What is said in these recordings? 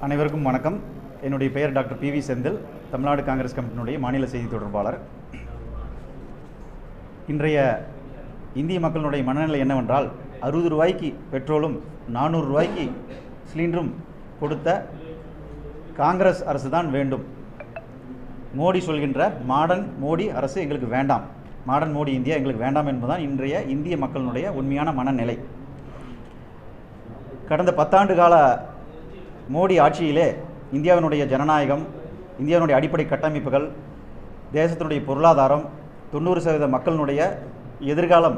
அனைவருக்கும் வணக்கம். என்னுடைய பெயர் டாக்டர் பி.வி. செந்தில், தமிழ்நாடு காங்கிரஸ் கமிட்டியினுடைய மாநில செய்தி தொடர்பாளர். இன்றைய இந்திய மக்களுடைய மனநிலை என்னவென்றால், 60 ரூபாய்க்கு பெட்ரோலும் 400 ரூபாய்க்கு சிலிண்டரும் கொடுத்த காங்கிரஸ் அரசு தான் வேண்டும். மோடி சொல்கின்ற மாடர்ன் மோடி அரசு எங்களுக்கு வேண்டாம், மாடர்ன் மோடி இந்தியா எங்களுக்கு வேண்டாம் என்பதுதான் இன்றைய இந்திய மக்களுடைய உண்மையான மனநிலை. கடந்த 10 ஆண்டு கால மோடி ஆட்சியிலே இந்தியாவினுடைய ஜனநாயகம், இந்தியாவினுடைய அடிப்படை கட்டமைப்புகள், தேசத்தினுடைய பொருளாதாரம், 90% மக்களினுடைய எதிர்காலம்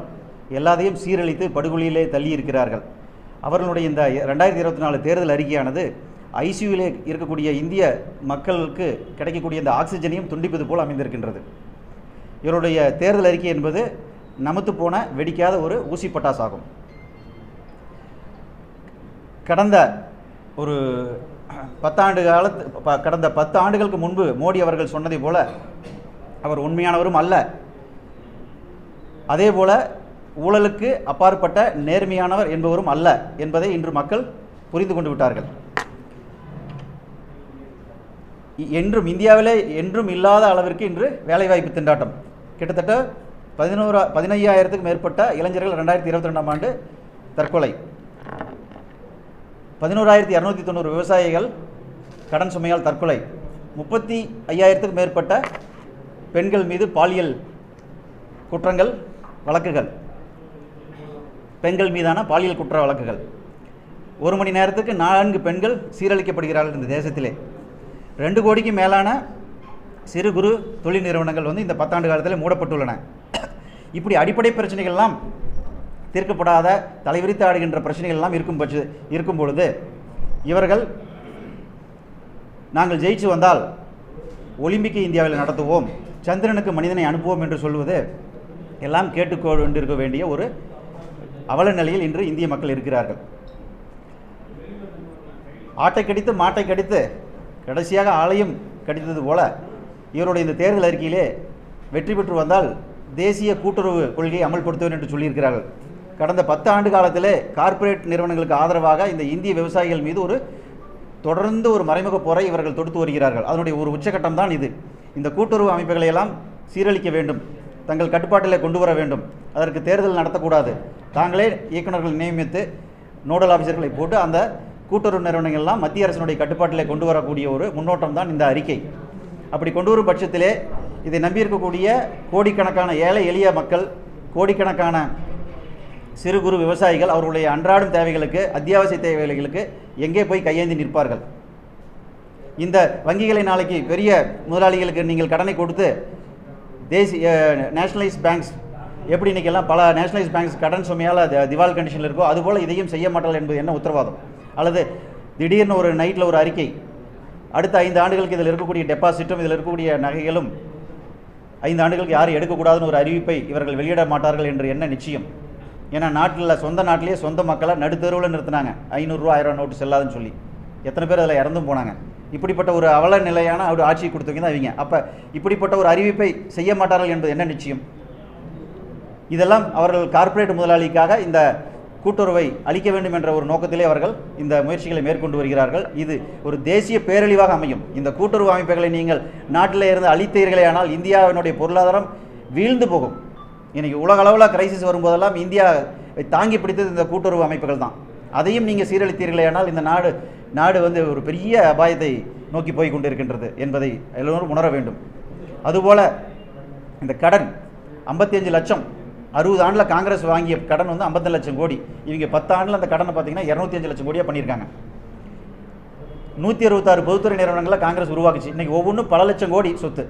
எல்லாத்தையும் சீரழித்து படுகொலியிலே தள்ளி இருக்கிறார்கள். அவர்களுடைய இந்த 2024 தேர்தல் அறிக்கையானது ஐசியூவிலே இருக்கக்கூடிய இந்திய மக்களுக்கு கிடைக்கக்கூடிய இந்த ஆக்சிஜனையும் துண்டிப்பது போல் அமைந்திருக்கின்றது. இவருடைய தேர்தல் அறிக்கை என்பது நமத்து போன வெடிக்காத ஒரு ஊசி பட்டாசாகும். கடந்த ஒரு 10 ஆண்டுகளுக்கு முன்பு மோடி அவர்கள் சொன்னதை போல அவர் உண்மையானவரும் அல்ல, அதே போல ஊழலுக்கு அப்பாற்பட்ட நேர்மையானவர் என்பவரும் அல்ல என்பதை இன்று மக்கள் புரிந்து கொண்டு விட்டார்கள். என்றும் இந்தியாவிலே என்றும் இல்லாத அளவிற்கு இன்று வேலைவாய்ப்பு திண்டாட்டம். கிட்டத்தட்ட 15,000க்கும் மேற்பட்ட இளைஞர்கள் 2022ஆம் ஆண்டு தற்கொலை, 11,290 விவசாயிகள் கடன் சுமையால் தற்கொலை, 35,000க்கும் மேற்பட்ட பெண்கள் மீது பாலியல் குற்றங்கள் வழக்குகள், பெண்கள் மீதான பாலியல் குற்ற வழக்குகள். 1 மணி நேரத்துக்கு 4 பெண்கள் சீரழிக்கப்படுகிறார்கள் இந்த தேசத்திலே. 2 கோடிக்கு மேலான சிறு குறு தொழில் நிறுவனங்கள் இந்த 10 ஆண்டு காலத்தில் மூடப்பட்டுள்ளன. இப்படி அடிப்படை பிரச்சனைகள்லாம் தீர்க்கப்படாத தலைவிரித்து ஆடுகின்ற பிரச்சனைகள் எல்லாம் இருக்கும் பொழுது இவர்கள் நாங்கள் ஜெயிச்சு வந்தால் ஒலிம்பிக்கை இந்தியாவில் நடத்துவோம், சந்திரனுக்கு மனிதனை அனுப்புவோம் என்று சொல்வது எல்லாம் கேட்டுக்கொண்டிருக்க வேண்டிய ஒரு அவல நிலையில் இன்று இந்திய மக்கள் இருக்கிறார்கள். ஆட்டை கடித்து மாட்டை கடித்து கடைசியாக ஆலயம் கடித்தது போல இவருடைய இந்த தேர்தல் அறிக்கையிலே வெற்றி பெற்று வந்தால் தேசிய கூட்டுறவு கொள்கையை அமல்படுத்துவேன் என்று சொல்லியிருக்கிறார்கள். கடந்த 10 ஆண்டு காலத்திலே கார்ப்பரேட் நிறுவனங்களுக்கு ஆதரவாக இந்த இந்திய விவசாயிகள் மீது தொடர்ந்து ஒரு மறைமுக போரை இவர்கள் தொடுத்து வருகிறார்கள். அதனுடைய ஒரு உச்சகட்டம் தான் இது. இந்த கூட்டுறவு அமைப்புகளை எல்லாம் சீரழிக்க வேண்டும், தங்கள் கட்டுப்பாட்டிலே கொண்டு வர வேண்டும், அதற்கு தேர்தல் நடத்தக்கூடாது, தாங்களே இயக்குநர்கள் நியமித்து நோடல் ஆஃபீஸர்களை போட்டு அந்த கூட்டுறவு நிறுவனங்கள்லாம் மத்திய அரசினுடைய கட்டுப்பாட்டிலே கொண்டு வரக்கூடிய ஒரு முன்னோட்டம் தான் இந்த அறிக்கை. அப்படி கொண்டு வரும் பட்சத்திலே இதை நம்பியிருக்கக்கூடிய கோடிக்கணக்கான ஏழை எளிய மக்கள், கோடிக்கணக்கான சிறு குறு விவசாயிகள் அவர்களுடைய அன்றாடும் தேவைகளுக்கு, அத்தியாவசிய தேவைகளுக்கு எங்கே போய் கையேந்தி நிற்பார்கள்? இந்த வங்கிகளை நாளைக்கு பெரிய முதலாளிகளுக்கு நீங்கள் கடனை கொடுத்து தேசிய நேஷனலைஸ் பேங்க்ஸ் எப்படி இன்றைக்கெல்லாம் பல நேஷனலைஸ் பேங்க்ஸ் கடன் சுமையால் திவால் கண்டிஷனில் இருக்கோ அதுபோல் இதையும் செய்ய மாட்டார்கள் என்பது என்ன உத்தரவாதம்? அல்லது திடீர்னு ஒரு நைட்டில் ஒரு அறிக்கை, அடுத்த 5 ஆண்டுகளுக்கு இதில் இருக்கக்கூடிய டெபாசிட்டும் இதில் இருக்கக்கூடிய நகைகளும் 5 ஆண்டுகளுக்கு யாரும் எடுக்கக்கூடாதுன்னு ஒரு அறிவிப்பை இவர்கள் வெளியிட மாட்டார்கள் என்று என்ன நிச்சயம்? ஏன்னா சொந்த நாட்டிலேயே சொந்த மக்களை நடுத்தெருவில் நிறுத்தினாங்க, 500 ரூபா 1000 நோட்டு செல்லாதுன்னு சொல்லி. எத்தனை பேர் அதில் இறந்தும் போனாங்க. இப்படிப்பட்ட ஒரு அவல நிலையான ஒரு ஆட்சியை கொடுத்தவங்க தான் இவங்க. அப்போ இப்படிப்பட்ட ஒரு அறிவிப்பை செய்ய மாட்டார்கள் என்பது என்ன நிச்சயம்? இதெல்லாம் அவர்கள் கார்ப்பரேட் முதலாளிக்காக இந்த கூட்டுறவை அளிக்க வேண்டும் என்ற ஒரு நோக்கத்திலே அவர்கள் இந்த முயற்சிகளை மேற்கொண்டு வருகிறார்கள். இது ஒரு தேசிய பேரழிவாக அமையும். இந்த கூட்டுறவு அமைப்புகளை நீங்கள் நாட்டில் இருந்து அளித்தீர்களே ஆனால் இந்தியாவினுடைய பொருளாதாரம் வீழ்ந்து போகும். இன்றைக்கி உலக அளவில் கிரைசிஸ் வரும்போதெல்லாம் இந்தியா தாங்கி பிடித்தது இந்த கூட்டுறவு அமைப்புகள் தான். அதையும் நீங்கள் சீரழித்தீர்களே ஆனால் இந்த நாடு ஒரு பெரிய அபாயத்தை நோக்கி போய் கொண்டிருக்கின்றது என்பதை எல்லோரும் உணர வேண்டும். அதுபோல் இந்த கடன் 55 லட்சம், 60 ஆண்டில் காங்கிரஸ் வாங்கிய கடன் 50 லட்சம் கோடி. இவங்க 10 ஆண்டில் அந்த கடனை பார்த்தீங்கன்னா 205 லட்சம் கோடியாக பண்ணியிருக்காங்க. 166 பொதுத்துறை நிறுவனங்களை காங்கிரஸ் உருவாக்குச்சு. இன்றைக்கி ஒவ்வொன்றும் பல லட்சம் கோடி சொத்து.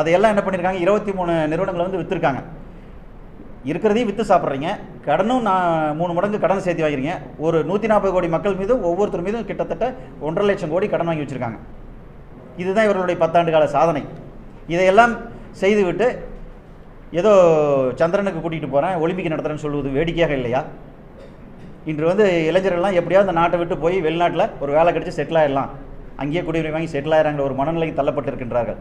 அதையெல்லாம் என்ன பண்ணியிருக்காங்க? 23 நிறுவனங்களை விற்றுருக்காங்க. இருக்கிறதையும் விற்று சாப்பிட்றீங்க, கடனும் 3 மடங்கு கடன் சேர்த்து வாங்கிறீங்க. ஒரு 140 கோடி மக்கள் மீதும் ஒவ்வொருத்தர் மீதும் கிட்டத்தட்ட 1.5 லட்சம் கோடி கடன் வாங்கி வச்சுருக்காங்க. இதுதான் இவர்களுடைய 10 ஆண்டு கால சாதனை. இதையெல்லாம் செய்துவிட்டு ஏதோ சந்திரனுக்கு கூட்டிகிட்டு போகிறேன், ஒலிம்பிக் நடத்துகிறேன்னு சொல்லுவது வேடிக்கையாக இல்லையா? இன்று இளைஞர்கள்லாம் எப்படியாவது அந்த நாட்டை விட்டு போய் வெளிநாட்டில் ஒரு வேலை கிடைச்சி செட்டில் ஆகிடலாம், அங்கேயே குடியுரிமை வாங்கி செட்டில் ஆகிறாங்கிற ஒரு மனநிலைக்கு தள்ளப்பட்டிருக்கின்றார்கள்.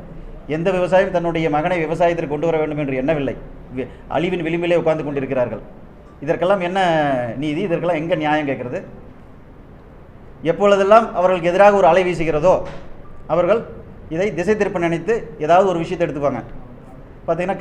எந்த விவசாயம் தன்னுடைய மகனை விவசாயத்திற்கு கொண்டு வர வேண்டும் என்று எண்ணவில்லை. அழிவின் விளிம்பிலே உட்கார்ந்து கொண்டிருக்கிறார்கள். இதற்கெல்லாம் என்ன நீதி? இதற்கெல்லாம் எங்கே நியாயம் கேட்குறது? எப்பொழுதெல்லாம் அவர்களுக்கு எதிராக ஒரு அலை வீசுகிறதோ அவர்கள் இதை திசை திருப்ப நினைத்து ஏதாவது ஒரு விஷயத்தை எடுத்துப்பாங்க. பார்த்தீங்கன்னா